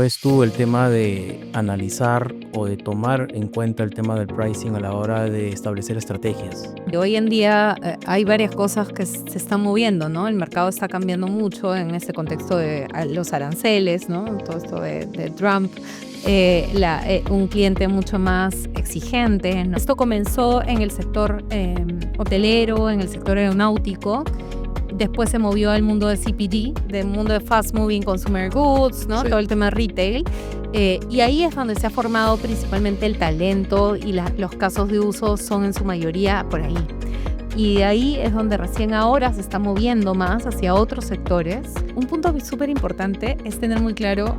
ves tú el tema de analizar o de tomar en cuenta el tema del pricing a la hora de establecer estrategias? Y hoy en día hay varias cosas que se están moviendo, ¿no? El mercado está cambiando mucho en este contexto de los aranceles, ¿no? Todo esto de Trump. Un cliente mucho más exigente, ¿no? Esto comenzó en el sector hotelero, en el sector aeronáutico. Después se movió al mundo de CPG, del mundo de Fast Moving Consumer Goods, ¿no? Sí. Todo el tema retail. Y ahí es donde se ha formado principalmente el talento y los casos de uso son en su mayoría por ahí. Y de ahí es donde recién ahora se está moviendo más hacia otros sectores. Un punto súper importante es tener muy claro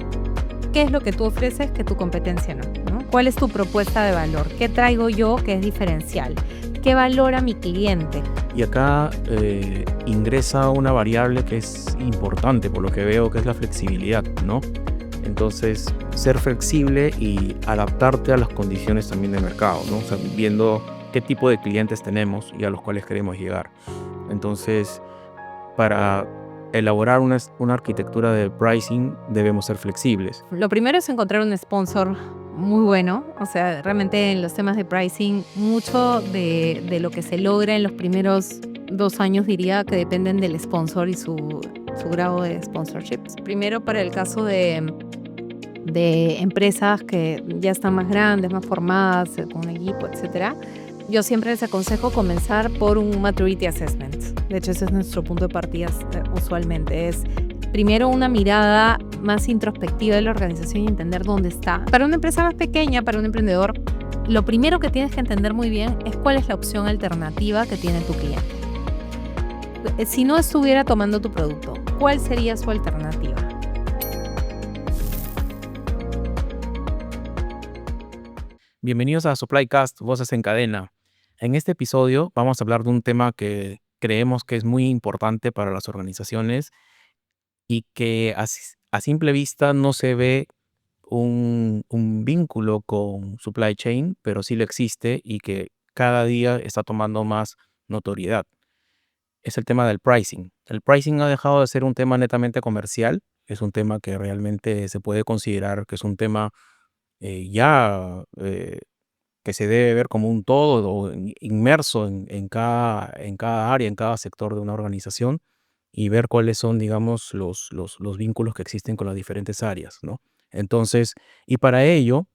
qué es lo que tú ofreces que tu competencia no. ¿Cuál es tu propuesta de valor? ¿Qué traigo yo que es diferencial? ¿Qué valora mi cliente? Y acá ingresa una variable que es importante por lo que veo, que es la flexibilidad, ¿no? Entonces, ser flexible y adaptarte a las condiciones también de mercado, ¿no? O sea, viendo qué tipo de clientes tenemos y a los cuales queremos llegar. Entonces, para elaborar una arquitectura de pricing debemos ser flexibles. Lo primero es encontrar un sponsor muy bueno. O sea, realmente en los temas de pricing, mucho de lo que se logra en los primeros 2 años diría que dependen del sponsor y su grado de sponsorships. Primero, para el caso de empresas que ya están más grandes, más formadas, con un equipo, etcétera, yo siempre les aconsejo comenzar por un maturity assessment. De hecho, ese es nuestro punto de partida usualmente. Es primero una mirada más introspectiva de la organización y entender dónde está. Para una empresa más pequeña, para un emprendedor, lo primero que tienes que entender muy bien es cuál es la opción alternativa que tiene tu cliente. Si no estuviera tomando tu producto, ¿cuál sería su alternativa? Bienvenidos a Supplycast, Voces en Cadena. En este episodio vamos a hablar de un tema que creemos que es muy importante para las organizaciones y que a simple vista no se ve un vínculo con supply chain, pero sí lo existe y que cada día está tomando más notoriedad. Es el tema del pricing. El pricing ha dejado de ser un tema netamente comercial, es un tema que realmente se puede considerar que es un tema que se debe ver como un todo o inmerso en cada área, en cada sector de una organización y ver cuáles son, digamos, los vínculos que existen con las diferentes áreas, ¿no? Entonces, y para ello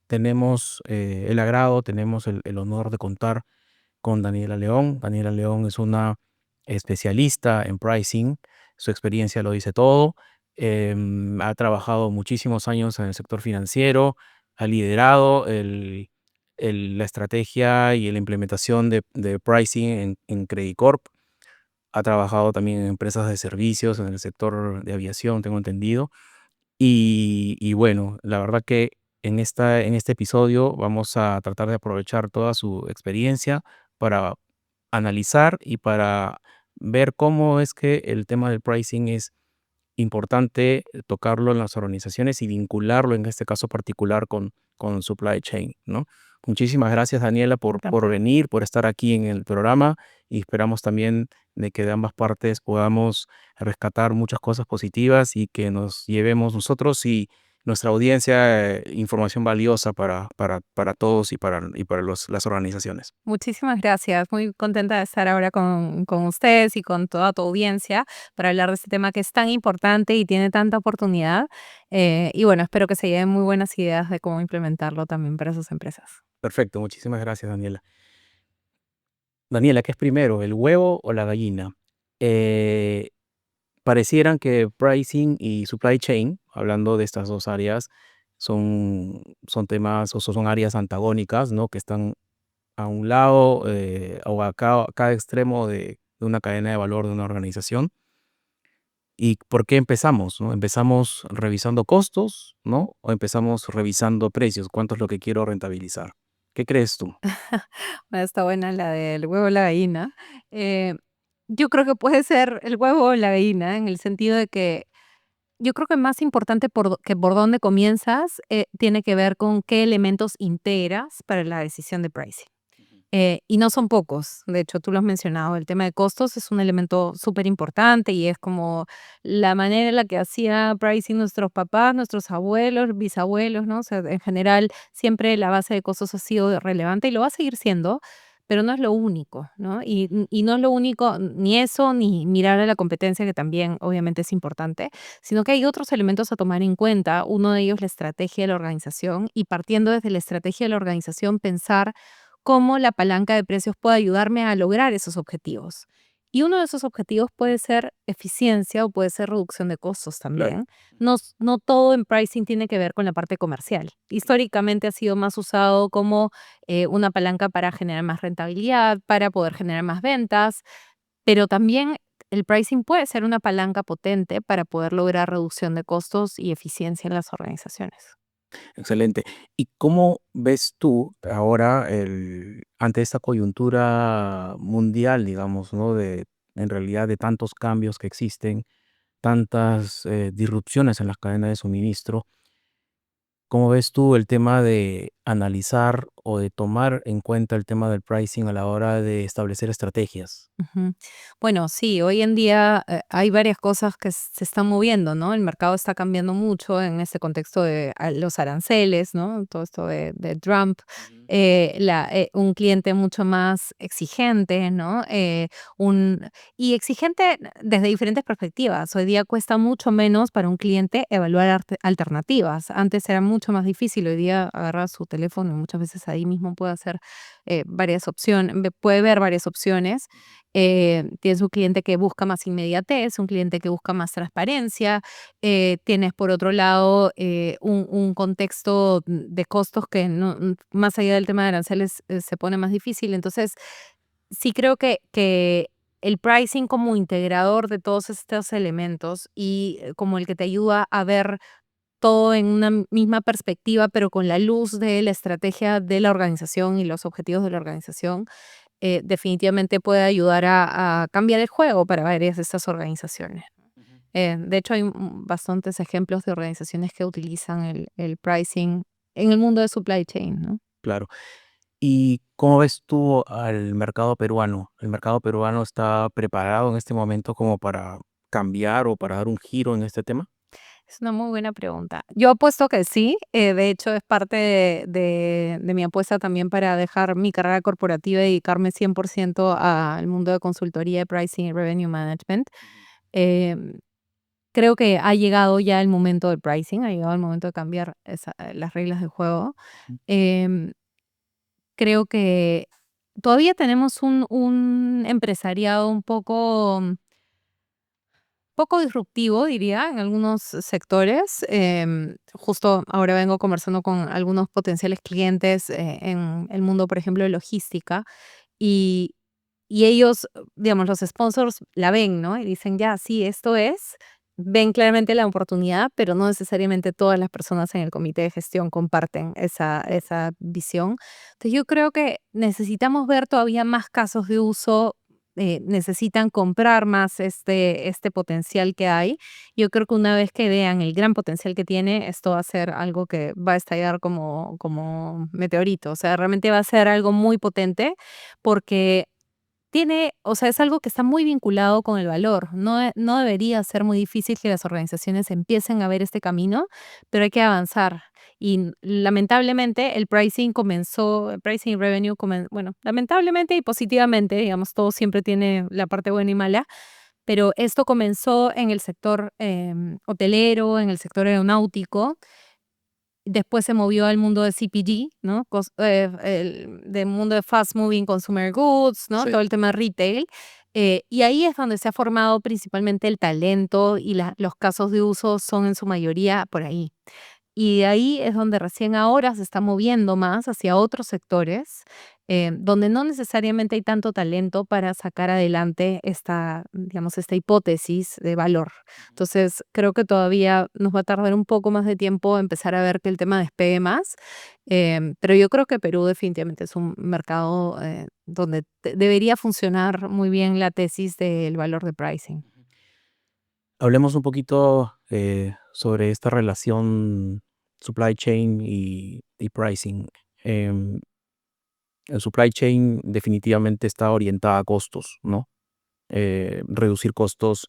tenemos el agrado, tenemos el honor de contar con Daniela León. Daniela León es una especialista en pricing, su experiencia lo dice todo. Ha trabajado muchísimos años en el sector financiero, ha liderado la estrategia y la implementación de pricing en Credit Corp. Ha trabajado también en empresas de servicios, en el sector de aviación, tengo entendido. Y bueno, la verdad que en este episodio vamos a tratar de aprovechar toda su experiencia para analizar y para ver cómo es que el tema del pricing es importante tocarlo en las organizaciones y vincularlo en este caso particular con supply chain, ¿no? Muchísimas gracias, Daniela, por venir, por estar aquí en el programa y esperamos también de que de ambas partes podamos rescatar muchas cosas positivas y que nos llevemos nosotros y nuestra audiencia información valiosa para todos y para las organizaciones. Muchísimas gracias. Muy contenta de estar ahora con ustedes y con toda tu audiencia para hablar de este tema que es tan importante y tiene tanta oportunidad. Y bueno, espero que se lleven muy buenas ideas de cómo implementarlo también para sus empresas. Perfecto, muchísimas gracias, Daniela. Daniela, ¿qué es primero, el huevo o la gallina? Eh, Parecieran que pricing y supply chain, hablando de estas dos áreas, son temas o son áreas antagónicas, ¿no? Que están a un lado o a cada extremo de una cadena de valor de una organización. ¿Y por qué empezamos, no? ¿Empezamos revisando costos, no? ¿O empezamos revisando precios? ¿Cuánto es lo que quiero rentabilizar? ¿Qué crees tú? Está buena la del huevo o la gallina. Eh, yo creo que puede ser el huevo o la gallina en el sentido de que yo creo que más importante que por dónde comienzas tiene que ver con qué elementos integras para la decisión de pricing. Y no son pocos, de hecho, tú lo has mencionado, el tema de costos es un elemento súper importante y es como la manera en la que hacía pricing nuestros papás, nuestros abuelos, bisabuelos, ¿no? O sea, en general, siempre la base de costos ha sido relevante y lo va a seguir siendo, pero no es lo único, ¿no? Y no es lo único, ni eso, ni mirar a la competencia, que también obviamente es importante, sino que hay otros elementos a tomar en cuenta. Uno de ellos, la estrategia de la organización, y partiendo desde la estrategia de la organización, pensar cómo la palanca de precios puede ayudarme a lograr esos objetivos. Y uno de esos objetivos puede ser eficiencia o puede ser reducción de costos Claro. también. No todo en pricing tiene que ver con la parte comercial. Históricamente ha sido más usado como una palanca para generar más rentabilidad, para poder generar más ventas, pero también el pricing puede ser una palanca potente para poder lograr reducción de costos y eficiencia en las organizaciones. Excelente. ¿Y cómo ves tú ahora ante esta coyuntura mundial, digamos, ¿no? En realidad, de tantos cambios que existen, tantas disrupciones en las cadenas de suministro, ¿cómo ves tú el tema de analizar o de tomar en cuenta el tema del pricing a la hora de establecer estrategias? Ujú. Bueno, sí, hoy en día hay varias cosas que se están moviendo, ¿no? El mercado está cambiando mucho en este contexto de los aranceles, ¿no? Todo esto de Trump, Ujú. un cliente mucho más exigente, ¿no? Y exigente desde diferentes perspectivas. Hoy día cuesta mucho menos para un cliente evaluar alternativas. Antes era mucho más difícil, hoy día agarra su teléfono y muchas veces ahí mismo puede hacer varias opciones, puede ver varias opciones. Tienes un cliente que busca más inmediatez, un cliente que busca más transparencia, tienes por otro lado un contexto de costos que más allá del tema de aranceles se pone más difícil. Entonces, sí creo que el pricing como integrador de todos estos elementos y como el que te ayuda a ver todo en una misma perspectiva, pero con la luz de la estrategia de la organización y los objetivos de la organización, definitivamente puede ayudar a cambiar el juego para varias de estas organizaciones. Ujú. De hecho, hay bastantes ejemplos de organizaciones que utilizan el pricing en el mundo de supply chain, ¿no? Claro. ¿Y cómo ves tú al mercado peruano? ¿El mercado peruano está preparado en este momento como para cambiar o para dar un giro en este tema? Es una muy buena pregunta. Yo apuesto que sí. De hecho, es parte de mi apuesta también para dejar mi carrera corporativa y dedicarme 100% al mundo de consultoría de pricing y revenue management. Ujú. Em, Creo que ha llegado ya el momento del pricing, ha llegado el momento de cambiar las reglas del juego. Ujú. Em, Creo que todavía tenemos un empresariado un poco disruptivo, diría, en algunos sectores. Justo ahora vengo conversando con algunos potenciales clientes en el mundo, por ejemplo, de logística, y, y ellos, digamos, los sponsors la ven, ¿no? Y dicen, ya, sí, esto es. Ven claramente la oportunidad, pero no necesariamente todas las personas en el comité de gestión comparten esa visión. Entonces, yo creo que necesitamos ver todavía más casos de uso, necesitan comprar más este potencial que hay. Yo creo que una vez que vean el gran potencial que tiene, esto va a ser algo que va a estallar como meteorito. O sea, realmente va a ser algo muy potente porque o sea, es algo que está muy vinculado con el valor. No debería ser muy difícil que las organizaciones empiecen a ver este camino, pero hay que avanzar. Y lamentablemente el pricing y revenue, bueno, lamentablemente y positivamente, digamos, todo siempre tiene la parte buena y mala, pero esto comenzó en el sector hotelero, en el sector aeronáutico. Después se movió al mundo de CPG, ¿no? Del mundo de fast moving consumer goods, ¿no? Sí. Todo el tema retail. Y ahí es donde se ha formado principalmente el talento y los casos de uso son en su mayoría por ahí. Y de ahí es donde recién ahora se está moviendo más hacia otros sectores, donde no necesariamente hay tanto talento para sacar adelante digamos, esta hipótesis de valor. Ujú. Entonces, creo que todavía nos va a tardar un poco más de tiempo empezar a ver que el tema despegue más, pero yo creo que Perú definitivamente es un mercado donde debería funcionar muy bien la tesis del valor de pricing. Ujú. Hablemos un poquito sobre esta relación supply chain y pricing. Em, El supply chain definitivamente está orientada a costos, ¿no? Reducir costos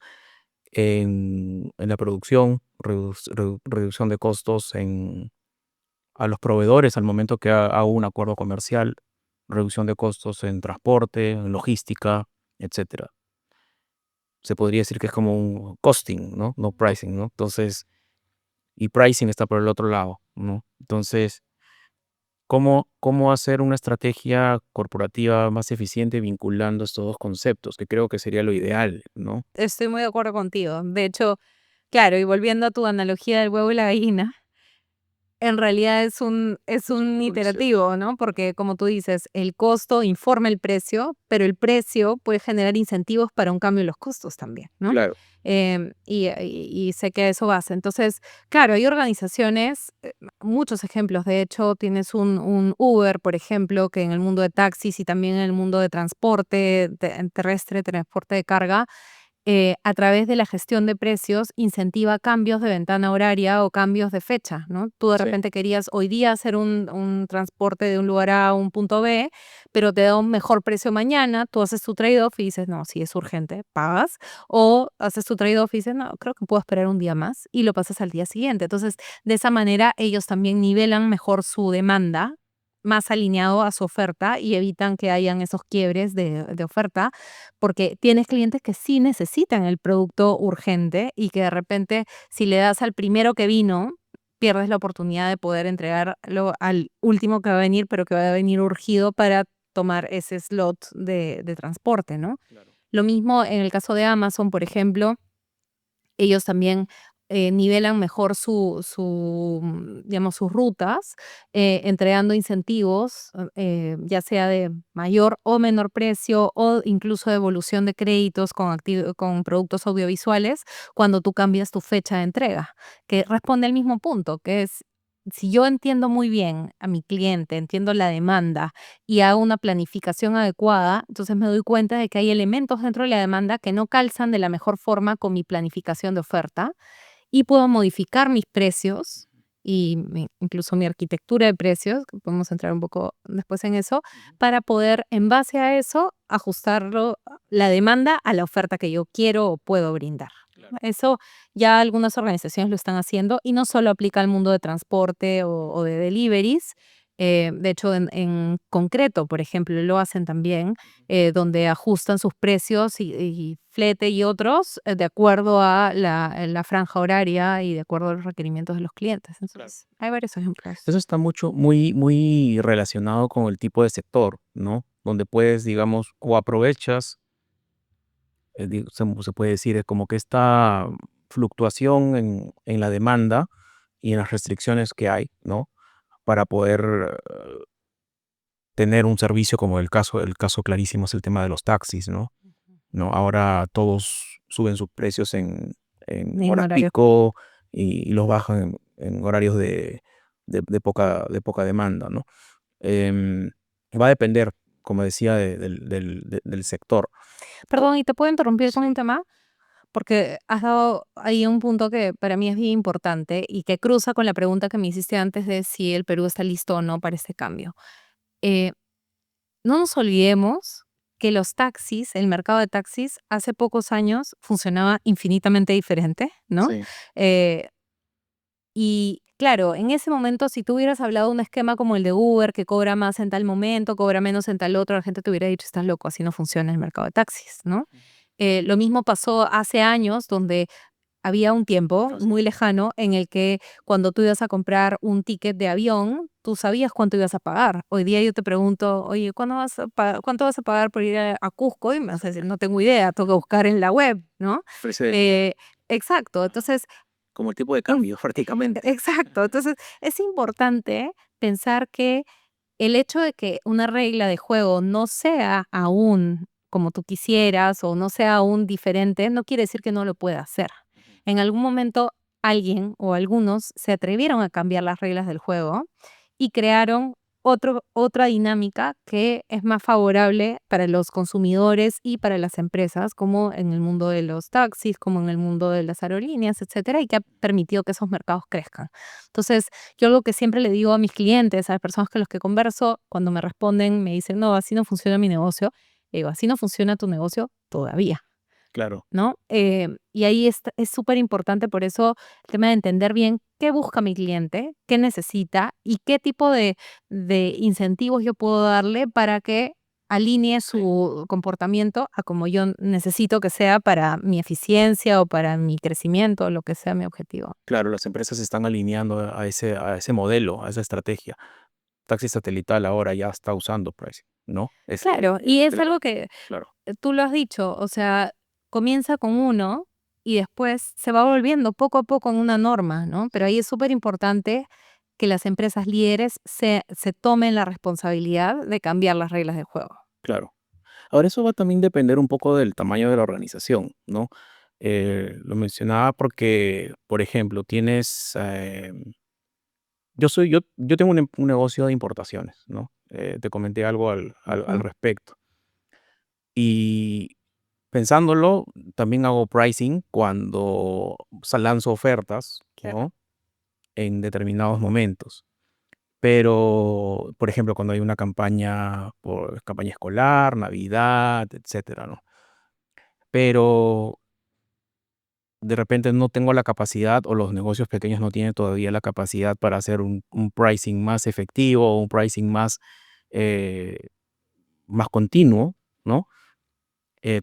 en la producción, reducción de costos a los proveedores al momento que hago un acuerdo comercial, reducción de costos en transporte, en logística, etcétera. Se podría decir que es como un costing, ¿no? No pricing, ¿no? Entonces, y pricing está por el otro lado, ¿no? Entonces, ¿cómo hacer una estrategia corporativa más eficiente vinculando estos dos conceptos? Que creo que sería lo ideal, ¿no? Estoy muy de acuerdo contigo. De hecho, claro, y volviendo a tu analogía del huevo y la gallina, en realidad es un Evolución. iterativo, ¿no? Porque como tú dices, el costo informa el precio, pero el precio puede generar incentivos para un cambio en los costos también, ¿no? Claro. Y sé que a eso vas. Entonces, claro, hay organizaciones, muchos ejemplos. De hecho, tienes un Uber, por ejemplo, que en el mundo de taxis y también en el mundo de transporte terrestre, transporte de carga, a través de la gestión de precios, incentiva cambios de ventana horaria o cambios de fecha, ¿no? Tú de Sí. repente querías hoy día hacer un transporte de un lugar A a un punto B, pero te da un mejor precio mañana, tú haces tu trade-off y dices, no, si es urgente, pagas, o haces tu trade-off y dices, no, creo que puedo esperar un día más y lo pasas al día siguiente. Entonces, de esa manera ellos también nivelan mejor su demanda, más alineado a su oferta y evitan que hayan esos quiebres de oferta porque tienes clientes que sí necesitan el producto urgente y que de repente si le das al primero que vino, pierdes la oportunidad de poder entregarlo al último que va a venir, pero que va a venir urgido para tomar ese slot de transporte, ¿no? Claro. Lo mismo en el caso de Amazon, por ejemplo, ellos también nivelan mejor digamos, sus rutas, entregando incentivos, ya sea de mayor o menor precio o incluso devolución de créditos con productos audiovisuales cuando tú cambias tu fecha de entrega, que responde al mismo punto, que es, si yo entiendo muy bien a mi cliente, entiendo la demanda y hago una planificación adecuada, entonces me doy cuenta de que hay elementos dentro de la demanda que no calzan de la mejor forma con mi planificación de oferta y puedo modificar mis precios y incluso mi arquitectura de precios, que podemos entrar un poco después en eso, Ujú. para poder en base a eso ajustarlo la demanda a la oferta que yo quiero o puedo brindar. Claro. Eso ya algunas organizaciones lo están haciendo y no solo aplica al mundo de transporte o de deliveries. De hecho, en concreto, por ejemplo, lo hacen también, Ujú. donde ajustan sus precios y flete y otros de acuerdo a la franja horaria y de acuerdo a los requerimientos de los clientes. Claro. Entonces, hay varios ejemplos. Eso está muy relacionado con el tipo de sector, ¿no? Donde puedes, digamos, o aprovechas, se puede decir, es como que esta fluctuación en la demanda y en las restricciones que hay, ¿no? Para poder tener un servicio como el caso clarísimo es el tema de los taxis, ¿no? ¿No? Ahora todos suben sus precios en En horas horario. pico y los bajan en horarios de poca demanda, ¿no? Em, Va a depender, como decía, del sector. Perdón, ¿y te puedo interrumpir con un Sí. tema? Porque has dado ahí un punto que para mí es bien importante y que cruza con la pregunta que me hiciste antes de si el Perú está listo o no para este cambio. Eh, no nos olvidemos que los taxis, el mercado de taxis, hace pocos años funcionaba infinitamente diferente, ¿no? Sí. Eh, y claro, en ese momento, si tú hubieras hablado de un esquema como el de Uber, que cobra más en tal momento, cobra menos en tal otro, la gente te hubiera dicho, estás loco, así no funciona el mercado de taxis, ¿no? Lo mismo pasó hace años, donde había un tiempo Así muy es. lejano en el que cuando tú ibas a comprar un ticket de avión, tú sabías cuánto ibas a pagar. Hoy día yo te pregunto, oye, ¿cuánto vas a pagar por ir a Cusco? Y me vas a decir, no tengo idea, tengo que buscar en la web, ¿no? Precio del día. Eh, exacto. Entonces, Como el tipo de es- cambio, prácticamente. exacto. Entonces, es importante pensar que el hecho de que una regla de juego no sea aún como tú quisieras o no sea aún diferente, no quiere decir que no lo pueda hacer. Ujú. En algún momento alguien o algunos se atrevieron a cambiar las reglas del juego y crearon otra dinámica que es más favorable para los consumidores y para las empresas, como en el mundo de los taxis, como en el mundo de las aerolíneas, etcétera, y que ha permitido que esos mercados crezcan. Entonces, yo algo que siempre le digo a mis clientes, a las personas con las que converso, cuando me responden, me dicen, no, así no funciona mi negocio, le digo, así no funciona tu negocio todavía. Claro, ¿No? Y ahí es súper importante, por eso el tema de entender bien qué busca mi cliente, qué necesita y qué tipo de incentivos yo puedo darle para que alinee su comportamiento a como yo necesito que sea para mi eficiencia o para mi crecimiento, o lo que sea mi objetivo. claro, las empresas se están alineando a ese modelo, a esa estrategia. Taxi satelital ahora ya está usando pricing, ¿no? Claro, y es algo que Claro, tú lo has dicho, o sea, comienza con uno y después se va volviendo poco a poco en una norma, ¿no? Pero ahí es súper importante que las empresas líderes se tomen la responsabilidad de cambiar las reglas del juego. claro. Ahora eso va a también depender un poco del tamaño de la organización, ¿no? Lo mencionaba porque, por ejemplo, tienes, yo tengo un negocio de importaciones, ¿no? Te comenté algo al Ujú, respecto. Y pensándolo, también hago pricing cuando, lanzo ofertas, claro. ¿no? En determinados momentos. Pero, por ejemplo, cuando hay una campaña, por campaña escolar, Navidad, etcétera, ¿no? Pero de repente no tengo la capacidad, o los negocios pequeños no tienen todavía la capacidad para hacer un pricing más efectivo, o un pricing eh, más continuo, ¿no? Eh,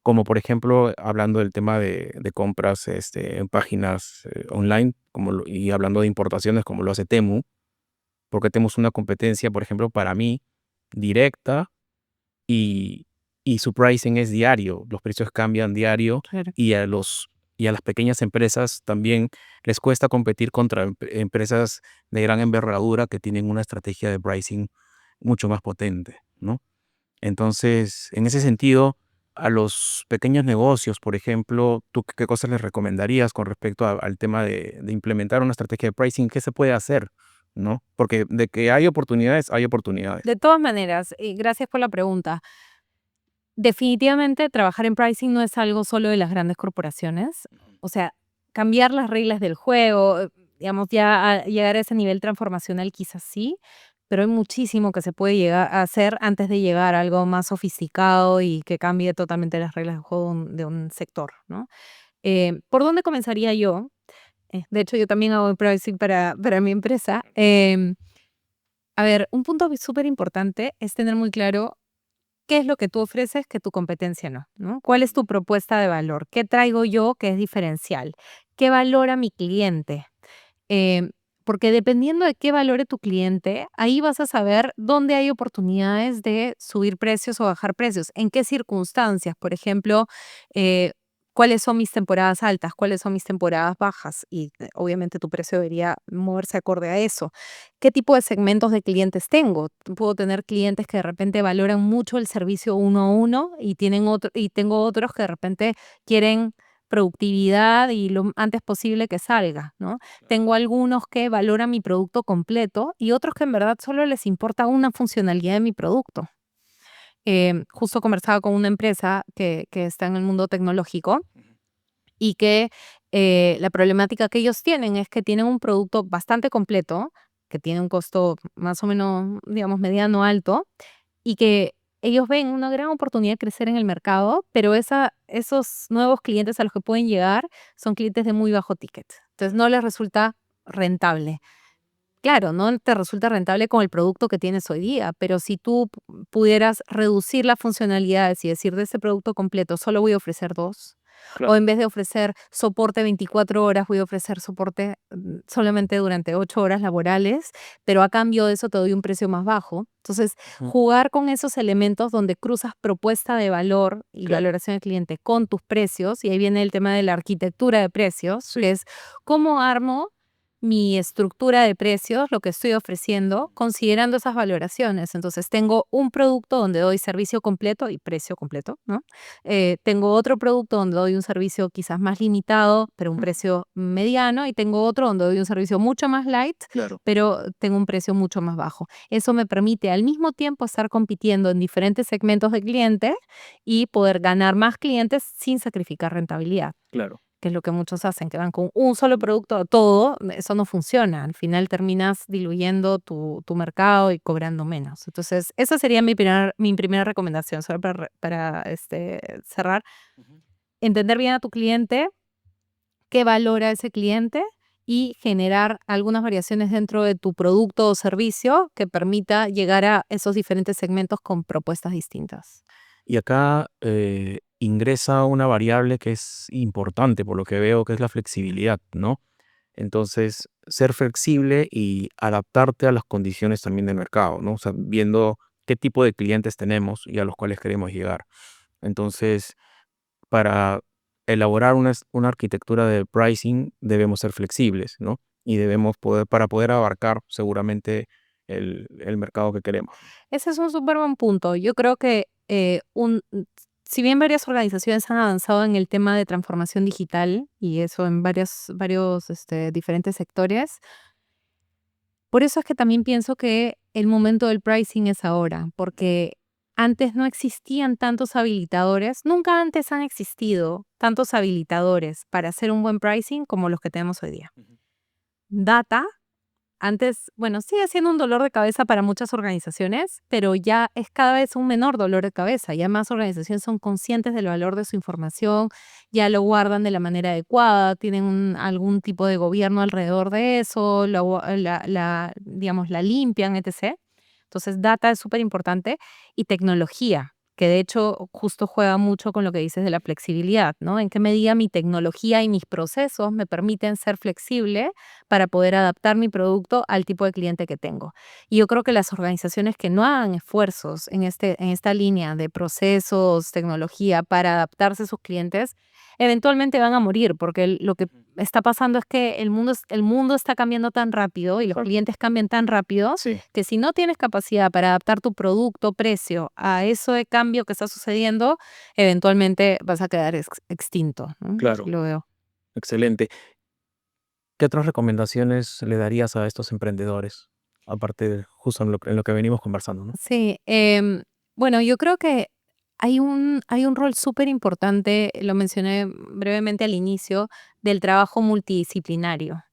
Como por ejemplo, hablando del tema de compras, en páginas, online, y hablando de importaciones, como lo hace Temu, porque tenemos una competencia, por ejemplo, para mí, directa, y su pricing es diario, los precios cambian diario, Claro. y a las pequeñas empresas también les cuesta competir contra empresas de gran envergadura que tienen una estrategia de pricing mucho más potente, ¿no? Entonces, en ese sentido, a los pequeños negocios, por ejemplo, ¿tú qué cosas les recomendarías con respecto al tema de implementar una estrategia de pricing? ¿Qué se puede hacer? ¿No? Porque de que hay oportunidades, hay oportunidades. De todas maneras, y gracias por la pregunta. Definitivamente trabajar en pricing no es algo solo de las grandes corporaciones. O sea, cambiar las reglas del juego, digamos, ya llegar a ese nivel transformacional quizás sí, pero hay muchísimo que se puede llegar a hacer antes de llegar a algo más sofisticado y que cambie totalmente las reglas del juego de un sector, ¿no? ¿Por dónde comenzaría yo? De hecho, yo también hago pricing para mi empresa. A ver, un punto súper importante es tener muy claro qué es lo que tú ofreces que tu competencia no, ¿no? ¿Cuál es tu propuesta de valor? ¿Qué traigo yo que es diferencial? ¿Qué valora mi cliente? Em, Porque dependiendo de qué valore tu cliente, ahí vas a saber dónde hay oportunidades de subir precios o bajar precios, en qué circunstancias, por ejemplo, eh, cuáles son mis temporadas altas, cuáles son mis temporadas bajas y obviamente tu precio debería moverse acorde a eso. ¿Qué tipo de segmentos de clientes tengo? Puedo tener clientes que de repente valoran mucho el servicio uno a uno y tengo otros que de repente quieren productividad y lo antes posible que salga, ¿no? Tengo algunos que valoran mi producto completo y otros que en verdad solo les importa una funcionalidad de mi producto. Justo conversaba con una empresa que está en el mundo tecnológico y que la problemática que ellos tienen es que tienen un producto bastante completo, que tiene un costo más o menos, digamos, mediano alto, y que ellos ven una gran oportunidad de crecer en el mercado, pero esos nuevos clientes a los que pueden llegar son clientes de muy bajo ticket. Entonces no les resulta rentable. Claro, no te resulta rentable con el producto que tienes hoy día, pero si tú pudieras reducir las funcionalidades y decir de ese producto completo solo voy a ofrecer dos, o Claro. en vez de ofrecer soporte 24 horas, voy a ofrecer soporte solamente durante 8 horas laborales, pero a cambio de eso te doy un precio más bajo. Entonces, Ujú. jugar con esos elementos donde cruzas propuesta de valor y Claro. valoración del cliente con tus precios, y ahí viene el tema de la arquitectura de precios, Sí. que es cómo armo mi estructura de precios, lo que estoy ofreciendo, considerando esas valoraciones. Entonces, tengo un producto donde doy servicio completo y precio completo, ¿no? Tengo otro producto donde doy un servicio quizás más limitado, pero un precio mediano, y tengo otro donde doy un servicio mucho más light, Claro. pero tengo un precio mucho más bajo. Eso me permite al mismo tiempo estar compitiendo en diferentes segmentos de clientes y poder ganar más clientes sin sacrificar rentabilidad, Claro. que es lo que muchos hacen, que van con un solo producto a todo. Eso no funciona. Al final terminas diluyendo tu mercado y cobrando menos. Entonces, esa sería mi primera recomendación, solo para cerrar. Ujú. Entender bien a tu cliente, qué valora ese cliente, y generar algunas variaciones dentro de tu producto o servicio que permita llegar a esos diferentes segmentos con propuestas distintas. Y acá ingresa una variable que es importante por lo que veo, que es la flexibilidad, ¿no? Entonces, ser flexible y adaptarte a las condiciones también del mercado, ¿no? O sea, viendo qué tipo de clientes tenemos y a los cuales queremos llegar. Entonces, para elaborar una arquitectura de pricing debemos ser flexibles, ¿no? Y debemos para poder abarcar seguramente el mercado que queremos. Ese es un súper buen punto. Yo creo que si bien varias organizaciones han avanzado en el tema de transformación digital, y eso en varios diferentes sectores, por eso es que también pienso que el momento del pricing es ahora, porque antes no existían tantos habilitadores, nunca antes han existido tantos habilitadores para hacer un buen pricing como los que tenemos hoy día. Ujú. Data. Antes, bueno, sigue siendo un dolor de cabeza para muchas organizaciones, pero ya es cada vez un menor dolor de cabeza. Ya más organizaciones son conscientes del valor de su información, ya lo guardan de la manera adecuada, tienen algún tipo de gobierno alrededor de eso, digamos, la limpian, etc. Entonces, data es súper importante, y tecnología, que de hecho justo juega mucho con lo que dices de la flexibilidad, ¿no? En qué medida mi tecnología y mis procesos me permiten ser flexible para poder adaptar mi producto al tipo de cliente que tengo. Y yo creo que las organizaciones que no hagan esfuerzos en esta línea de procesos, tecnología para adaptarse a sus clientes, eventualmente van a morir, porque lo que Ujú. está pasando es que el mundo está cambiando tan rápido y los Claro. clientes cambian tan rápido, Sí, que si no tienes capacidad para adaptar tu producto, precio a eso de cambio que está sucediendo, eventualmente vas a quedar extinto, ¿no? Así claro, lo veo. excelente. ¿Qué otras recomendaciones le darías a estos emprendedores? Aparte de justo en lo que venimos conversando, ¿no? Sí, bueno, yo creo que hay un rol súper importante, lo mencioné brevemente al inicio, del trabajo multidisciplinario.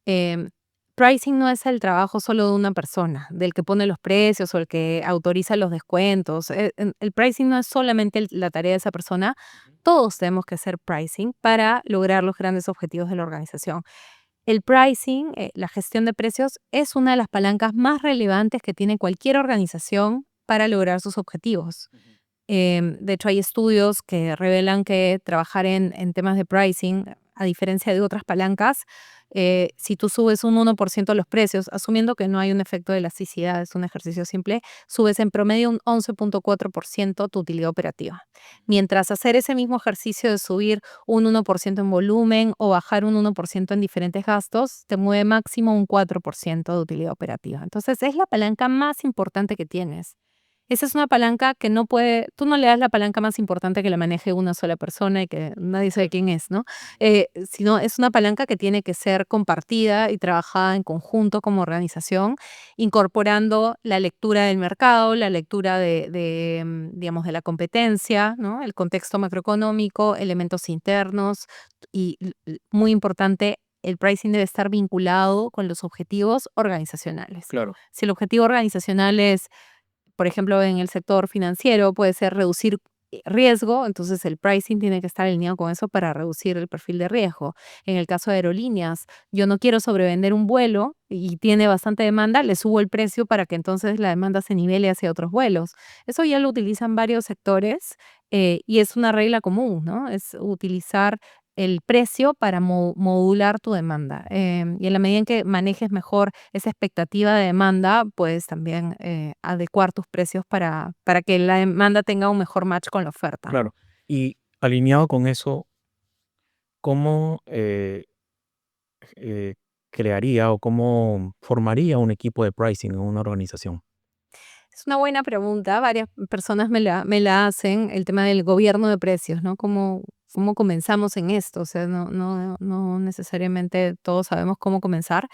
Em, Pricing no es el trabajo solo de una persona, del que pone los precios o el que autoriza los descuentos. El pricing no es solamente la tarea de esa persona. Ujú. Todos tenemos que hacer pricing para lograr los grandes objetivos de la organización. El pricing, la gestión de precios, es una de las palancas más relevantes que tiene cualquier organización para lograr sus objetivos. Ujú. De hecho, hay estudios que revelan que trabajar en temas de pricing, a diferencia de otras palancas, si tú subes un 1% los precios, asumiendo que no hay un efecto de elasticidad, es un ejercicio simple, subes en promedio un 11,4% tu utilidad operativa. Mientras hacer ese mismo ejercicio de subir un 1% en volumen o bajar un 1% en diferentes gastos, te mueve máximo un 4% de utilidad operativa. Entonces, es la palanca más importante que tienes. Esa es una palanca que no puede, tú no le das la palanca más importante que la maneje una sola persona y que nadie sabe quién es, ¿no? Sino es una palanca que tiene que ser compartida y trabajada en conjunto como organización, incorporando la lectura del mercado, la lectura digamos, de la competencia, ¿no? El contexto macroeconómico, elementos internos, y muy importante, el pricing debe estar vinculado con los objetivos organizacionales. Claro. Si el objetivo organizacional es, por ejemplo, en el sector financiero, puede ser reducir riesgo, entonces el pricing tiene que estar alineado con eso para reducir el perfil de riesgo. En el caso de aerolíneas, yo no quiero sobrevender un vuelo y tiene bastante demanda, le subo el precio para que entonces la demanda se nivele hacia otros vuelos. Eso ya lo utilizan varios sectores, y es una regla común, ¿no? Es utilizar el precio para modular tu demanda. Y en la medida en que manejes mejor esa expectativa de demanda, puedes también adecuar tus precios para que la demanda tenga un mejor match con la oferta. Claro. Y alineado con eso, ¿cómo eh, crearía o cómo formaría un equipo de pricing en una organización? Es una buena pregunta, varias personas me la hacen, el tema del gobierno de precios, ¿no? ¿Cómo comenzamos en esto? O sea, no necesariamente todos sabemos cómo comenzar.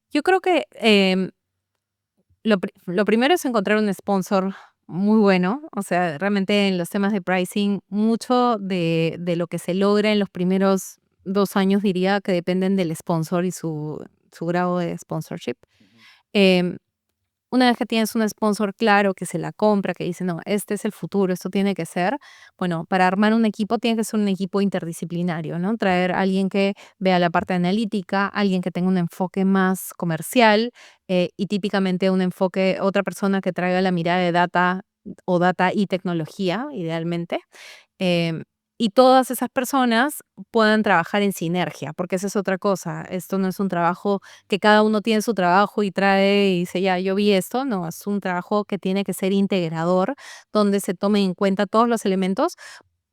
Yo creo que, lo primero es encontrar un sponsor muy bueno, o sea, realmente en los temas de pricing, mucho de lo que se logra en los primeros 2 años, diría que dependen del sponsor y su grado de sponsorship. Em Una vez que tienes un sponsor claro que se la compra, que dice, no, este es el futuro, esto tiene que ser, bueno, para armar un equipo tiene que ser un equipo interdisciplinario, ¿no? Traer a alguien que vea la parte analítica, alguien que tenga un enfoque más comercial y típicamente un enfoque, otra persona que traiga la mirada de data o data y tecnología, idealmente. Em, y todas esas personas puedan trabajar en sinergia, porque esa es otra cosa. Esto no es un trabajo que cada uno tiene su trabajo y trae y dice, ya, yo vi esto. No, es un trabajo que tiene que ser integrador, donde se tomen en cuenta todos los elementos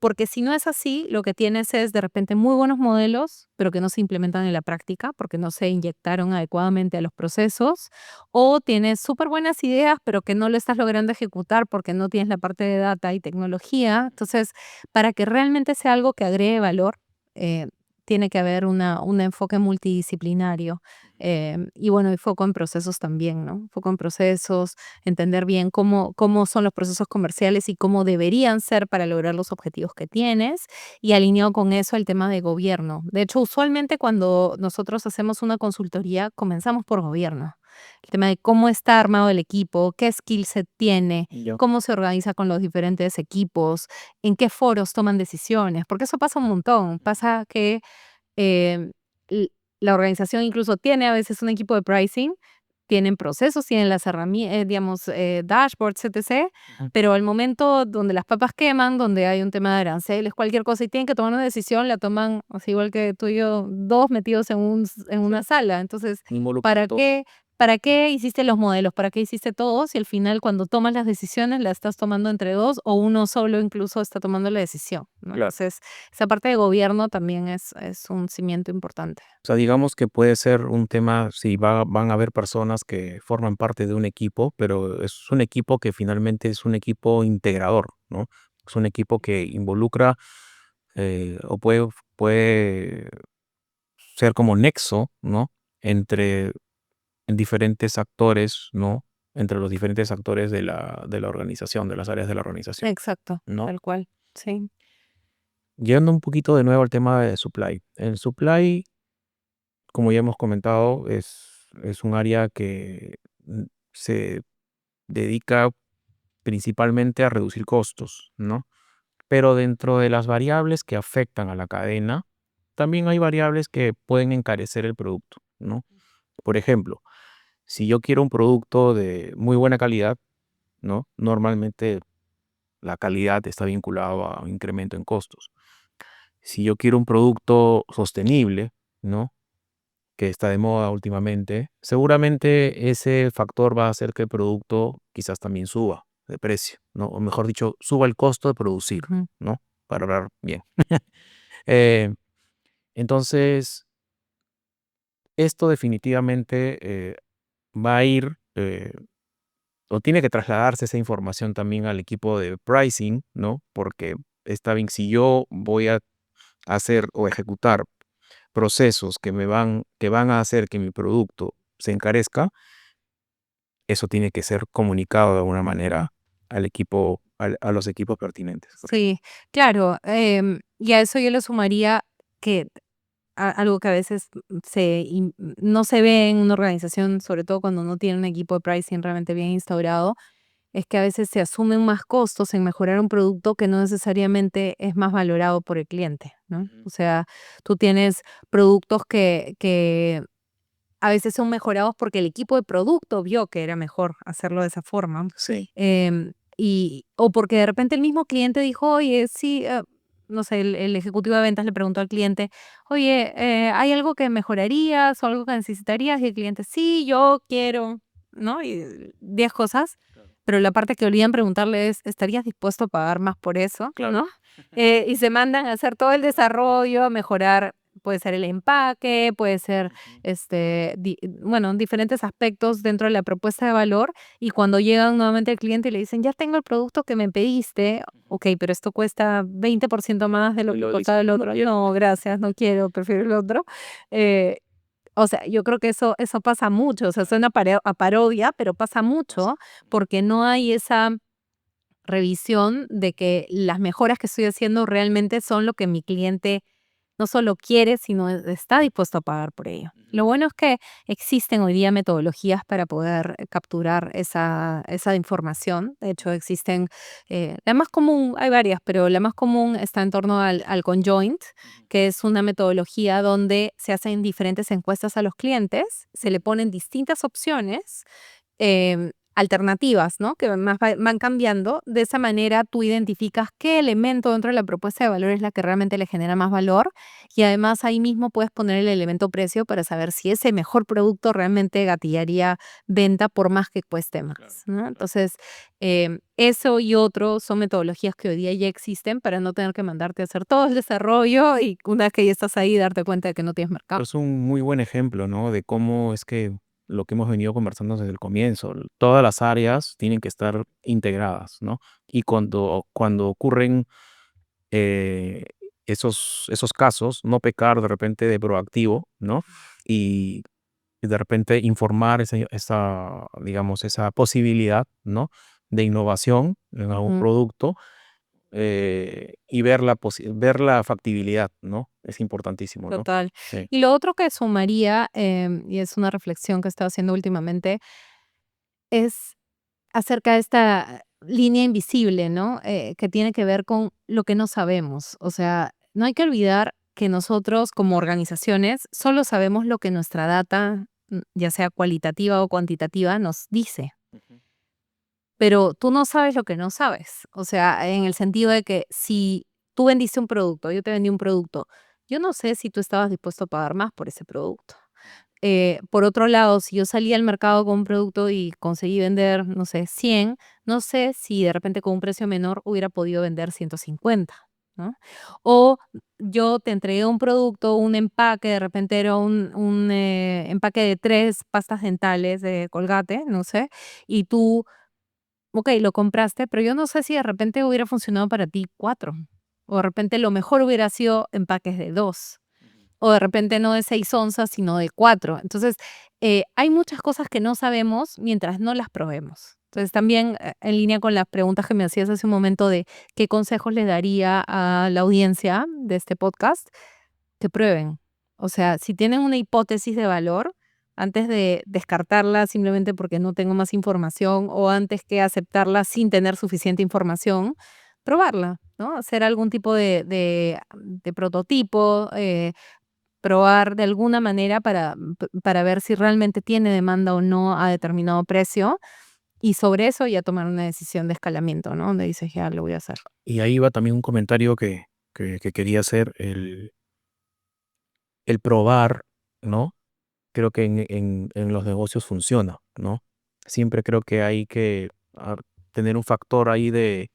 porque si no es así, lo que tienes es de repente muy buenos modelos, pero que no se implementan en la práctica porque no se inyectaron adecuadamente a los procesos, o tienes súper buenas ideas, pero que no lo estás logrando ejecutar porque no tienes la parte de data y tecnología. Entonces, para que realmente sea algo que agregue valor, tiene que haber un enfoque multidisciplinario. Y bueno, y foco en procesos también, ¿no? Foco en procesos, entender bien cómo son los procesos comerciales y cómo deberían ser para lograr los objetivos que tienes y alineado con eso el tema de gobierno. De hecho, usualmente cuando nosotros hacemos una consultoría, comenzamos por gobierno. El tema de cómo está armado el equipo, qué skill set tiene, Ya. cómo se organiza con los diferentes equipos, en qué foros toman decisiones, porque eso pasa un montón. Pasa que eh, l- la organización incluso tiene a veces un equipo de pricing, tienen procesos, tienen las herramientas, digamos, dashboards, etc. Ujú. Pero al momento donde las papas queman, donde hay un tema de aranceles, cualquier cosa, y tienen que tomar una decisión, la toman, así igual que tú y yo, dos metidos en una Sí. sala. Entonces, Involucra a ¿para todos. qué, ¿para qué hiciste los modelos? ¿Para qué hiciste todos? Y al final, cuando tomas las decisiones, las estás tomando entre dos o uno solo incluso está tomando la decisión, ¿no? Claro. Entonces, esa parte de gobierno también es un cimiento importante. O sea, digamos que puede ser un tema, si van a haber personas que forman parte de un equipo, pero es un equipo que finalmente es un equipo integrador, ¿no? Es un equipo que involucra o puede ser como nexo, ¿no? Entre diferentes actores, ¿no? Entre los diferentes actores de la organización, de las áreas de la organización, Exacto, ¿no? tal cual, sí. Yendo un poquito de nuevo al tema de supply. El supply, como ya hemos comentado, es un área que se dedica principalmente a reducir costos, ¿no? Pero dentro de las variables que afectan a la cadena, también hay variables que pueden encarecer el producto, ¿no? Por ejemplo, si yo quiero un producto de muy buena calidad, ¿no? Normalmente la calidad está vinculado a un incremento en costos. Si yo quiero un producto sostenible, ¿no? Que está de moda últimamente, seguramente ese factor va a hacer que el producto quizás también suba de precio, ¿no? O mejor dicho, suba el costo de producir, Ujú. ¿no? Para hablar bien. Eh, entonces, esto definitivamente va a ir o tiene que trasladarse esa información también al equipo de pricing, ¿no? Porque está bien, si yo voy a hacer o ejecutar procesos que van a hacer que mi producto se encarezca, eso tiene que ser comunicado de alguna manera al equipo, a los equipos pertinentes. Sí, claro, y a eso yo le sumaría que algo que a veces no se ve en una organización, sobre todo cuando no tiene un equipo de pricing realmente bien instaurado, es que a veces se asumen más costos en mejorar un producto que no necesariamente es más valorado por el cliente, ¿no? Ujú. O sea, tú tienes productos que a veces son mejorados porque el equipo de producto vio que era mejor hacerlo de esa forma. Sí, O porque de repente el mismo cliente dijo, oye, sí, no sé, el ejecutivo de ventas le preguntó al cliente, oye, ¿hay algo que mejorarías o algo que necesitarías? Y el cliente, sí, yo quiero, ¿no? Y 10 cosas. claro. Pero la parte que olvidan preguntarle es, ¿estarías dispuesto a pagar más por eso? Claro. ¿No? Y se mandan a hacer todo el desarrollo, a mejorar. puede ser el empaque, puede ser, bueno, diferentes aspectos dentro de la propuesta de valor, y cuando llegan nuevamente al cliente y le dicen: "Ya tengo el producto que me pediste", okey, pero esto cuesta 20% más de lo Y que lo costaba el otro. Yo: "No, gracias, no quiero, prefiero el otro". Eh, o sea, yo creo que eso pasa mucho, o sea, suena a parodia, pero pasa mucho, porque no hay esa revisión de que las mejoras que estoy haciendo realmente son lo que mi cliente no solo quiere, sino está dispuesto a pagar por ello. Lo bueno es que existen hoy día metodologías para poder capturar esa información. De hecho, existen, la más común, hay varias, pero la más común está en torno al conjoint, que es una metodología donde se hacen diferentes encuestas a los clientes, se le ponen distintas opciones, alternativas, ¿no? Que van cambiando. De esa manera tú identificas qué elemento dentro de la propuesta de valor es la que realmente le genera más valor, y además ahí mismo puedes poner el elemento precio para saber si ese mejor producto realmente gatillaría venta por más que cueste Claro, más, ¿no? claro. Entonces, eso y otro son metodologías que hoy día ya existen para no tener que mandarte a hacer todo el desarrollo y una vez que ya estás ahí darte cuenta de que no tienes mercado. Pero es un muy buen ejemplo, ¿no? De cómo es que lo que hemos venido conversando desde el comienzo, todas las áreas tienen que estar integradas, ¿no? Y cuando ocurren eh, esos casos, no pecar de repente de proactivo, ¿no? Y, y de repente informar digamos, esa posibilidad, ¿no? De innovación en algún Ujú. producto, y ver la factibilidad, ¿no? Es importantísimo, ¿no? Total. Sí. Y lo otro que sumaría, y es una reflexión que he estado haciendo últimamente, es acerca de esta línea invisible, ¿no? Que tiene que ver con lo que no sabemos. O sea, no hay que olvidar que nosotros como organizaciones solo sabemos lo que nuestra data, ya sea cualitativa o cuantitativa, nos dice. Ujú. Pero tú no sabes lo que no sabes. O sea, en el sentido de que si tú vendiste un producto, yo te vendí un producto, yo no sé si tú estabas dispuesto a pagar más por ese producto. Por otro lado, si yo salí al mercado con un producto y conseguí vender, no sé, 100, no sé si de repente con un precio menor hubiera podido vender 150, ¿no? O yo te entregué un producto, un empaque, de repente era un empaque de 3 pastas dentales de Colgate, no sé, y tú, ok, lo compraste, pero yo no sé si de repente hubiera funcionado para ti 4, o de repente lo mejor hubiera sido empaques de 2, o de repente no de 6 onzas, sino de 4. Entonces, hay muchas cosas que no sabemos mientras no las probemos. Entonces, también, en línea con las preguntas que me hacías hace un momento de qué consejos le daría a la audiencia de este podcast, que prueben. O sea, si tienen una hipótesis de valor, antes de descartarla simplemente porque no tengo más información o antes que aceptarla sin tener suficiente información, probarla, ¿no? Hacer algún tipo de prototipo, probar de alguna manera para ver si realmente tiene demanda o no a determinado precio, y sobre eso ya tomar una decisión de escalamiento, ¿no? Donde dices: "Ya lo voy a hacer". Y ahí va también un comentario que quería hacer, el probar, ¿no? Creo que en los negocios funciona, ¿no? Siempre creo que hay que tener un factor ahí de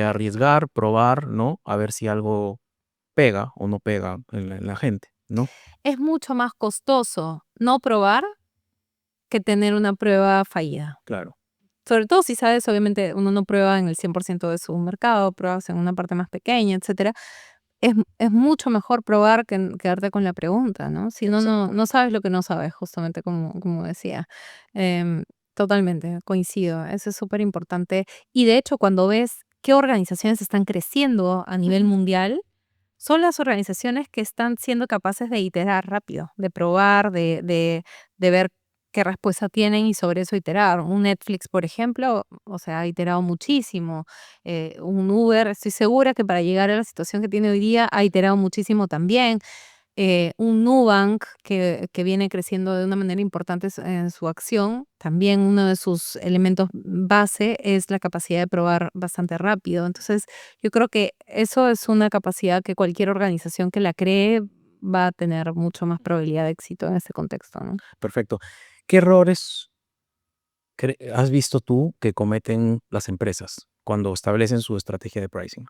arriesgar, probar, ¿no? A ver si algo pega o no pega en la gente, ¿no? Es mucho más costoso no probar que tener una prueba fallida. Claro. Sobre todo si sabes, obviamente, uno no prueba en el 100% de su mercado, pruebas en una parte más pequeña, etcétera. Es mucho mejor probar que quedarte con la pregunta, ¿no? Si no, no sabes lo que no sabes, justamente como decía. Totalmente, coincido. Eso es súper importante. Y de hecho, cuando ves qué organizaciones están creciendo a nivel mundial, son las organizaciones que están siendo capaces de iterar rápido, de probar, de ver qué respuesta tienen y sobre eso iterar. Un Netflix, por ejemplo, o sea, ha iterado muchísimo. Un Uber, estoy segura que para llegar a la situación que tiene hoy día ha iterado muchísimo también. Un Nubank que viene creciendo de una manera importante en su acción, también uno de sus elementos base es la capacidad de probar bastante rápido. Entonces, yo creo que eso es una capacidad que cualquier organización que la cree va a tener mucho más probabilidad de éxito en este contexto, ¿no? Perfecto. ¿Qué errores has visto tú que cometen las empresas cuando establecen su estrategia de pricing?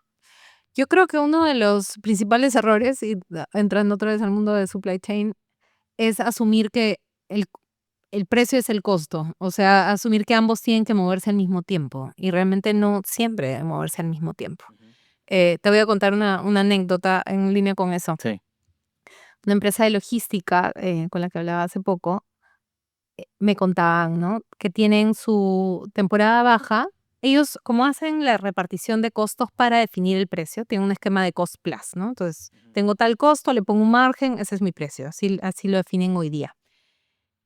Yo creo que uno de los principales errores, y entrando otra vez al mundo de supply chain, es asumir que el, el precio es el costo. O sea, asumir que ambos tienen que moverse al mismo tiempo. Y realmente no siempre deben moverse al mismo tiempo. Ujú. Te voy a contar una anécdota en línea con eso. Sí. Una empresa de logística con la que hablaba hace poco, me contaban, ¿no? Que tienen su temporada baja. Ellos, como hacen la repartición de costos para definir el precio, tienen un esquema de cost plus, ¿no? Entonces, Ujú. tengo tal costo, le pongo un margen, ese es mi precio. Así lo definen hoy día.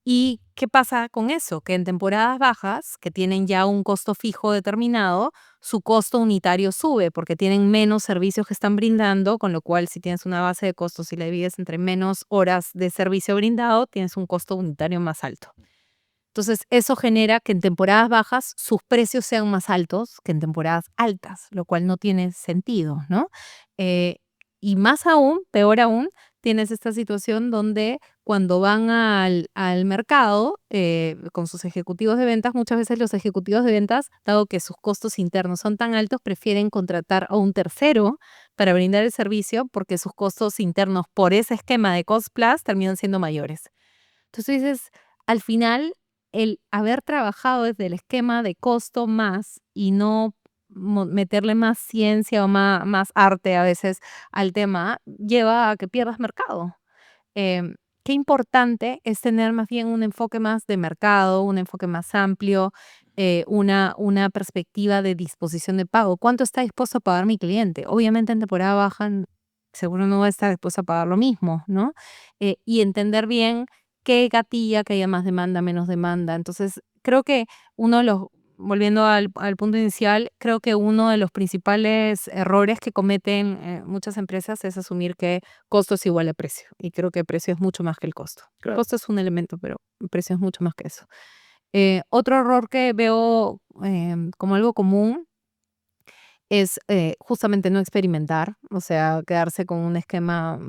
¿Y qué pasa con eso? Que en temporadas bajas, que tienen ya un costo fijo determinado, su costo unitario sube porque tienen menos servicios que están brindando, con lo cual si tienes una base de costos y la divides entre menos horas de servicio brindado, tienes un costo unitario más alto. Entonces, eso genera que en temporadas bajas sus precios sean más altos que en temporadas altas, lo cual no tiene sentido, ¿no? Eh, y más aún, peor aún, tienes esta situación donde cuando van al mercado con sus ejecutivos de ventas, muchas veces los ejecutivos de ventas, dado que sus costos internos son tan altos, prefieren contratar a un tercero para brindar el servicio porque sus costos internos por ese esquema de cost plus terminan siendo mayores. Entonces dices, al final, el haber trabajado desde el esquema de costo más y no meterle más ciencia o más arte a veces al tema, lleva a que pierdas mercado. Em, Qué importante es tener más bien un enfoque más de mercado, un enfoque más amplio, una perspectiva de disposición de pago. ¿Cuánto está dispuesto a pagar mi cliente? Obviamente en temporada baja seguro no va a estar dispuesto a pagar lo mismo, ¿no? Y entender bien qué gatilla, que haya más demanda, menos demanda. Entonces, creo que uno de los, volviendo al punto inicial, creo que uno de los principales errores que cometen muchas empresas es asumir que costo es igual a precio. Y creo que precio es mucho más que el costo. El Claro. costo es un elemento, pero el precio es mucho más que eso. Otro error que veo como algo común es justamente no experimentar, o sea, quedarse con un esquema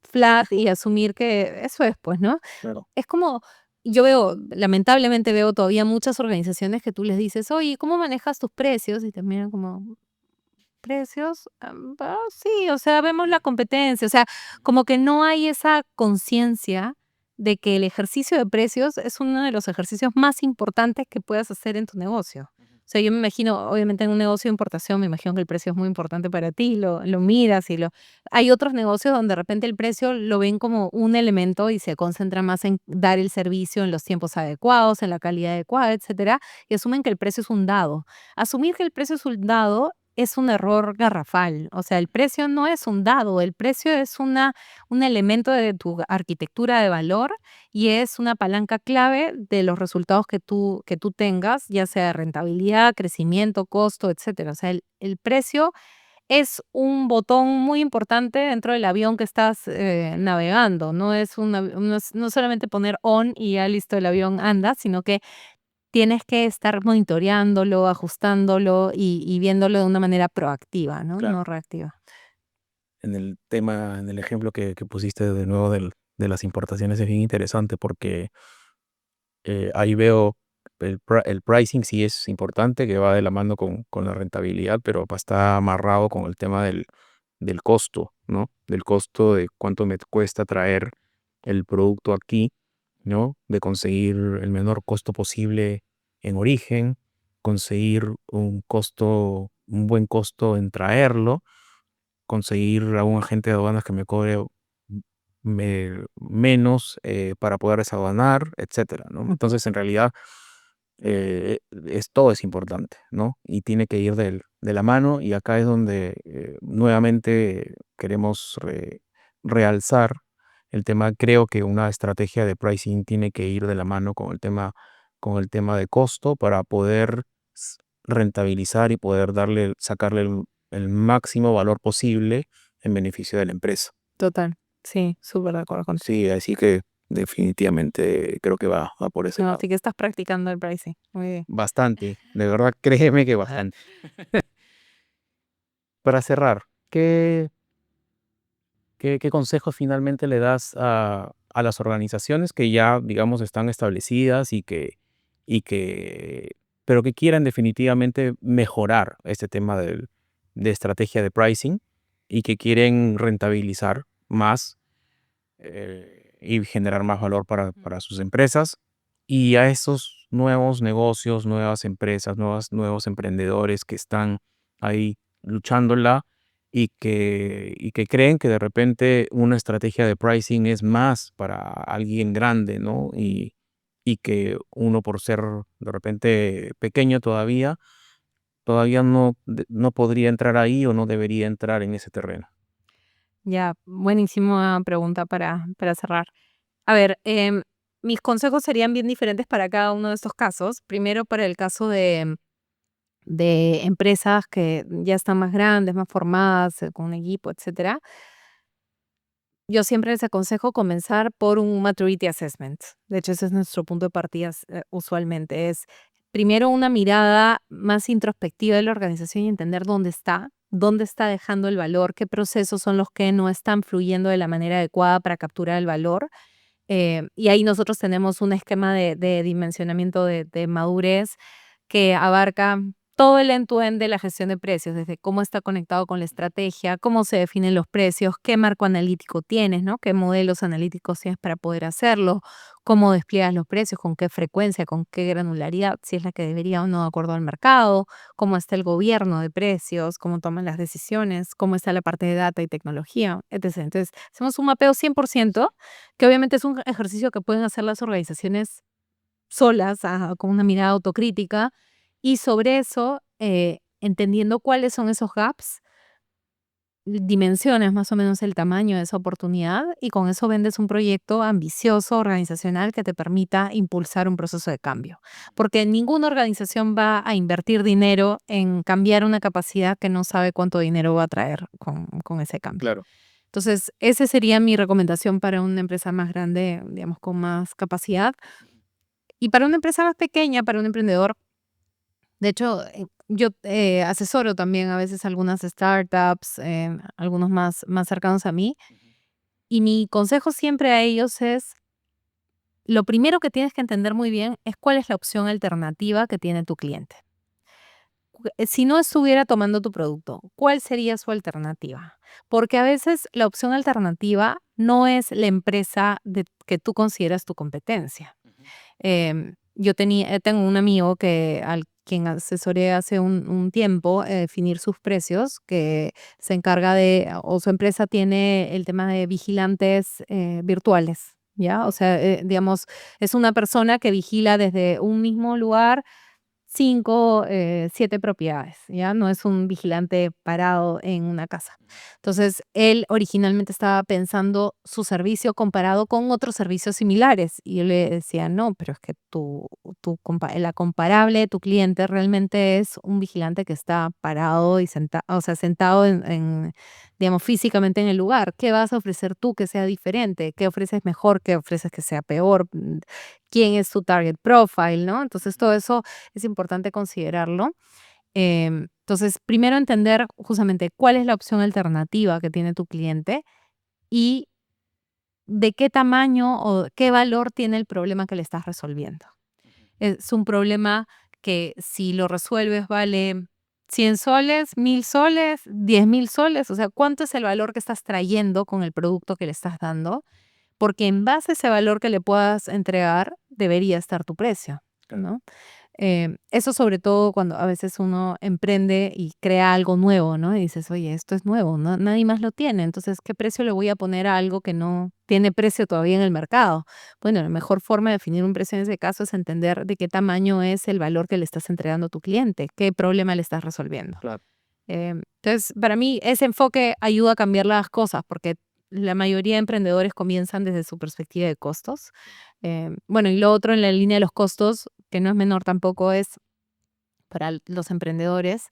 flat y asumir que eso es, pues, ¿no? Claro. Es como, yo veo, lamentablemente veo todavía muchas organizaciones que tú les dices, oye, ¿cómo manejas tus precios? Y te miran como, ¿precios? Sí, o sea, vemos la competencia, o sea, como que no hay esa conciencia de que el ejercicio de precios es uno de los ejercicios más importantes que puedas hacer en tu negocio. O sea, yo me imagino, obviamente en un negocio de importación, me imagino que el precio es muy importante para ti, lo miras y lo... Hay otros negocios donde de repente el precio lo ven como un elemento y se concentra más en dar el servicio en los tiempos adecuados, en la calidad adecuada, etcétera, y asumen que el precio es un dado. Asumir que el precio es un dado es un error garrafal. O sea, el precio no es un dado, el precio es un elemento de tu arquitectura de valor y es una palanca clave de los resultados que tú tengas, ya sea rentabilidad, crecimiento, costo, etcétera. O sea, el precio es un botón muy importante dentro del avión que estás navegando. No es solamente poner on y ya listo, el avión anda, sino que tienes que estar monitoreándolo, ajustándolo y viéndolo de una manera proactiva, ¿no? Claro. No reactiva. En el tema, en el ejemplo que pusiste de nuevo de las importaciones es bien interesante porque ahí veo el pricing sí es importante, que va de la mano con la rentabilidad, pero está amarrado con el tema del costo, ¿no? Del costo de cuánto me cuesta traer el producto aquí, ¿no? De conseguir el menor costo posible en origen, conseguir un buen costo en traerlo, conseguir a un agente de aduanas que me cobre menos para poder desaduanar, etcétera, ¿no? Entonces, en realidad, todo es importante, ¿no? Y tiene que ir de la mano, y acá es donde nuevamente queremos realzar el tema. Creo que una estrategia de pricing tiene que ir de la mano con el tema de costo para poder rentabilizar y poder sacarle el máximo valor posible en beneficio de la empresa. Total. Sí, súper de acuerdo contigo. Sí, así que definitivamente creo que va por ese No, lado. así que estás practicando el pricing. Muy bien. Bastante, de verdad, créeme que bastante. Para cerrar, ¿qué consejos finalmente le das a las organizaciones que ya, digamos, están establecidas y que, pero que quieran definitivamente mejorar este tema de estrategia de pricing y que quieren rentabilizar más y generar más valor para sus empresas. Y a esos nuevos negocios, nuevas empresas, nuevos emprendedores que están ahí luchándola y que creen que de repente una estrategia de pricing es más para alguien grande, ¿no? Y que uno por ser de repente pequeño todavía no podría entrar ahí o no debería entrar en ese terreno. Ya, buenísima pregunta para cerrar. A ver, mis consejos serían bien diferentes para cada uno de estos casos. Primero, para el caso de empresas que ya están más grandes, más formadas, con un equipo, etcétera. Yo siempre les aconsejo comenzar por un maturity assessment. De hecho, ese es nuestro punto de partida usualmente. Es primero una mirada más introspectiva de la organización y entender dónde está dejando el valor, qué procesos son los que no están fluyendo de la manera adecuada para capturar el valor. Y ahí nosotros tenemos un esquema de dimensionamiento de madurez que abarca todo el end-to-end de la gestión de precios, desde cómo está conectado con la estrategia, cómo se definen los precios, qué marco analítico tienes, ¿no? Qué modelos analíticos tienes para poder hacerlo, cómo despliegas los precios, con qué frecuencia, con qué granularidad, si es la que debería o no de acuerdo al mercado, cómo está el gobierno de precios, cómo toman las decisiones, cómo está la parte de data y tecnología, etc. Entonces, hacemos un mapeo 100%, que obviamente es un ejercicio que pueden hacer las organizaciones solas, con una mirada autocrítica, y sobre eso, entendiendo cuáles son esos gaps, dimensiones más o menos el tamaño de esa oportunidad, y con eso vendes un proyecto ambicioso, organizacional, que te permita impulsar un proceso de cambio. Porque ninguna organización va a invertir dinero en cambiar una capacidad que no sabe cuánto dinero va a traer con ese cambio. Claro. Entonces, esa sería mi recomendación para una empresa más grande, digamos, con más capacidad. Y para una empresa más pequeña, para un emprendedor, de hecho, yo asesoro también a veces algunas startups, algunos más cercanos a mí, y mi consejo siempre a ellos es, lo primero que tienes que entender muy bien es cuál es la opción alternativa que tiene tu cliente. Si no estuviera tomando tu producto, ¿cuál sería su alternativa? Porque a veces la opción alternativa no es la empresa que tú consideras tu competencia. Tengo un amigo al quien asesoré hace un tiempo, definir sus precios, que se encarga o su empresa tiene el tema de vigilantes virtuales, ¿ya? O sea, digamos, es una persona que vigila desde un mismo lugar 5, 7 propiedades, ¿ya? No es un vigilante parado en una casa. Entonces, él originalmente estaba pensando su servicio comparado con otros servicios similares, y yo le decía: "No, pero es que la comparable de tu cliente realmente es un vigilante que está parado y o sea, sentado digamos, físicamente en el lugar. ¿Qué vas a ofrecer tú que sea diferente? ¿Qué ofreces mejor? ¿Qué ofreces que sea peor? ¿Quién es tu target profile?", ¿no? Entonces, todo eso es importante considerarlo. Entonces, primero entender justamente cuál es la opción alternativa que tiene tu cliente y de qué tamaño o qué valor tiene el problema que le estás resolviendo. Es un problema que, si lo resuelves, vale 100 soles, 1000 soles, 10.000 soles. O sea, ¿cuánto es el valor que estás trayendo con el producto que le estás dando? Porque en base a ese valor que le puedas entregar, debería estar tu precio, Claro. ¿no? Eso sobre todo cuando a veces uno emprende y crea algo nuevo, ¿no? Y dices: "Oye, esto es nuevo, nadie más lo tiene, entonces, ¿qué precio le voy a poner a algo que no tiene precio todavía en el mercado?". Bueno, la mejor forma de definir un precio en ese caso es entender de qué tamaño es el valor que le estás entregando a tu cliente, qué problema le estás resolviendo. Claro. Entonces, para mí, ese enfoque ayuda a cambiar las cosas, porque la mayoría de emprendedores comienzan desde su perspectiva de costos. Bueno, y lo otro en la línea de los costos, que no es menor tampoco, es para los emprendedores,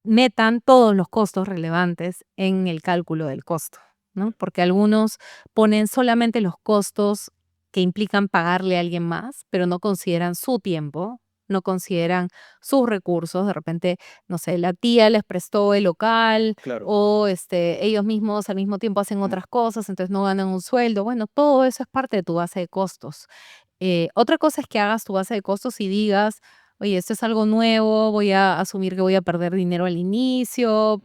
metan todos los costos relevantes en el cálculo del costo, ¿no? Porque algunos ponen solamente los costos que implican pagarle a alguien más, pero no consideran su tiempo, no consideran sus recursos. De repente, no sé, la tía les prestó el local, Claro. o ellos mismos al mismo tiempo hacen otras cosas, entonces no ganan un sueldo. Bueno, todo eso es parte de tu base de costos. Otra cosa es que hagas tu base de costos y digas: oye, esto es algo nuevo, voy a asumir que voy a perder dinero al inicio,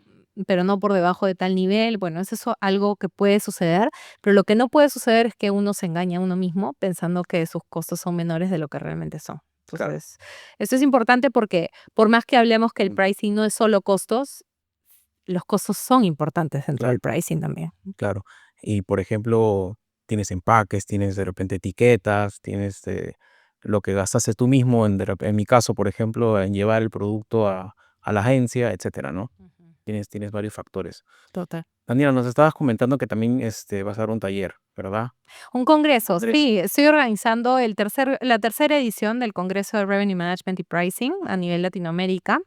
pero no por debajo de tal nivel. Bueno, es eso algo que puede suceder, pero lo que no puede suceder es que uno se engañe a uno mismo pensando que sus costos son menores de lo que realmente son. Claro. Entonces, esto es importante porque por más que hablemos que el Mm, pricing no es solo costos, los costos son importantes dentro claro, del pricing también. claro. Y, por ejemplo, tienes empaques, tienes de repente etiquetas, tienes, lo que gastaste tú mismo en mi caso, por ejemplo, en llevar el producto a la agencia, etcétera, ¿no? Ujú. Tienes varios factores. Total. Daniela, nos estabas comentando que también, vas a dar un taller, ¿verdad? Un congreso, Congreso. sí, estoy organizando la tercera edición del Congreso de Revenue Management y Pricing a nivel Latinoamérica.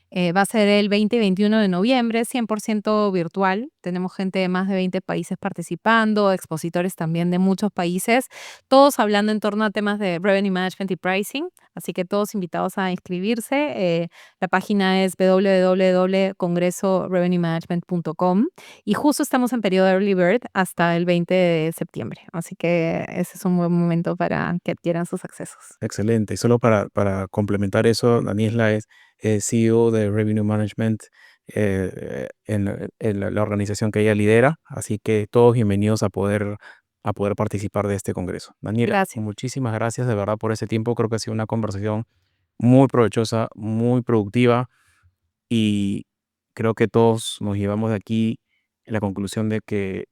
Va a ser el 20 y 21 de noviembre, 100% virtual. Tenemos gente de más de 20 países participando, expositores también de muchos países, todos hablando en torno a temas de Revenue Management y Pricing. Así que todos invitados a inscribirse. La página es www.congresorevenuemanagement.com y justo estamos en periodo de Early Bird hasta el 20 de septiembre. Así que ese es un buen momento para que adquieran sus accesos. Excelente. Y solo para complementar eso, Daniela es CEO de Revenue Management en la organización que ella lidera. Así que todos bienvenidos a poder participar de este congreso. Daniela, Gracias. muchísimas gracias de verdad por ese tiempo. Creo que ha sido una conversación muy provechosa, muy productiva y creo que todos nos llevamos de aquí la conclusión de que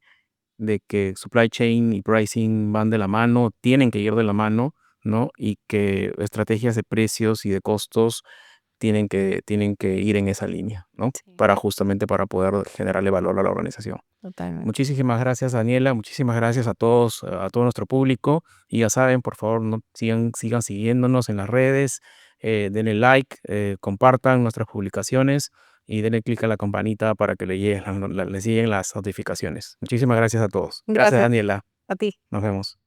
supply chain y pricing van de la mano, tienen que ir de la mano, ¿no? Y que estrategias de precios y de costos tienen que ir en esa línea, ¿no? Sí, Para poder generarle valor a la organización. totalmente. Muchísimas gracias, Daniela. Muchísimas gracias a todo nuestro público. Y ya saben, por favor, no, sigan siguiéndonos en las redes, denle like, compartan nuestras publicaciones y denle clic a la campanita para que les lleguen las notificaciones. Muchísimas gracias a todos. Gracias, Gracias Daniela. a ti. Nos vemos.